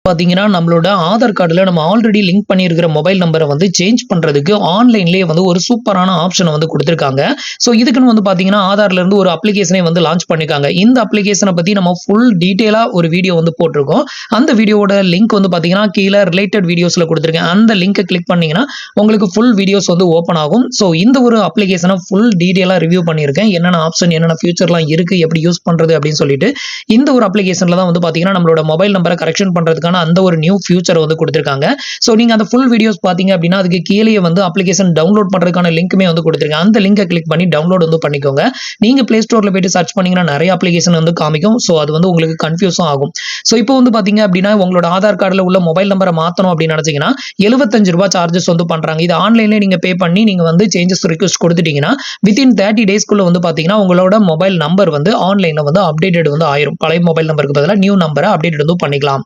பார்த்தீங்கன்னா, நம்மளோட ஆதார் கார்டுல நம்ம ஆல்ரெடி லிங்க் பண்ணியிருக்கிற மொபைல் நம்பர வந்து சேஞ்ச் பண்றதுக்கு ஆன்லைன்லேயே வந்து ஒரு சூப்பரான ஆப்ஷன வந்து குடுத்துருக்காங்க. ஸோ, இதுக்குன்னு வந்து பார்த்தீங்கன்னா, ஆதார்லேருந்து ஒரு அப்ளிகேஷனே வந்து லான்ச் பண்ணியிருக்காங்க. இந்த அப்ளிகேஷன பத்தி நம்ம ஃபுல் டீட்டெயிலா ஒரு வீடியோ வந்து போட்டிருக்கோம். அந்த வீடியோவோட லிங்க் வந்து பார்த்தீங்கன்னா, கீழ ரிலேட்டட் வீடியோஸ்ல குடுத்துருக்கேன். அந்த லிங்க கிளிக் பண்ணீங்கன்னா, உங்களுக்கு ஃபுல் வீடியோஸ் வந்து ஓப்பன் ஆகும். ஸோ, இந்த ஒரு அப்ளிகேஷன ஃபுல் டீட்டெயிலா ரிவ்யூ பண்ணியிருக்கேன். என்னென்ன ஆப்ஷன், என்னென்ன ஃபியூச்சர்லாம் இருக்கு, எப்படி யூஸ் பண்றது அப்படின்னு சொல்லிட்டு, இந்த ஒரு அப்ளிகேஷன்ல தான் வந்து பார்த்தீங்கன்னா, நம்மளோட மொபைல் நம்பர கரெக்ஷன் பண்றதுக்கான அந்த ஒரு நியூ ஃபியூச்சர் வந்து குடுத்திருக்காங்க. ஸோ நீங்க அந்த ஃபுல் வீடியோஸ் பார்த்தீங்க அப்படின்னா, அதுக்கு கீழயே வந்து அப்ளிகேஷன் டவுன்லோட் பண்றதுக்கான லிங்க்குமே வந்து குடுத்திருக்கேன். அந்த லிங்க கிளிக் பண்ணி டவுன்லோட் வந்து பண்ணிக்கோங்க. நீங்க Play Storeல போயிட்டு சர்ச் பண்ணீங்கன்னா நெறைய அப்ளிகேஷன் வந்து காமிக்கும். ஸோ அது வந்து உங்களுக்கு கன்ஃப்யூஸும் ஆகும். ஸோ இப்போ வந்து பார்த்தீங்க அப்படின்னா, உங்களோட ஆதார் கார்டுல உள்ள மொபைல் நம்பர மாத்தணும் அப்படின்னு நெனச்சீங்கன்னா, ரூ. 75 சார்ஜஸ் வந்து பண்றாங்க. இது ஆன்லைன்லயே நீங்க பே பண்ணி நீங்க வந்து சேஞ்சஸ் ரிக்வெஸ்ட் குடுத்துட்டீங்கன்னா, வித்தின் 30 டேஸ்க்குள்ள வந்து பார்த்தீங்கன்னா, உங்களோட மொபைல் நம்பர் வந்து ஆன்லைன்ல வந்து அப்டேட்டட் வந்து ஆயிரும். பழைய மொபைல் நம்பருக்கு பதிலா நியூ நம்பர அப்டேட்டட் வந்து பண்ணிக்கலாம்.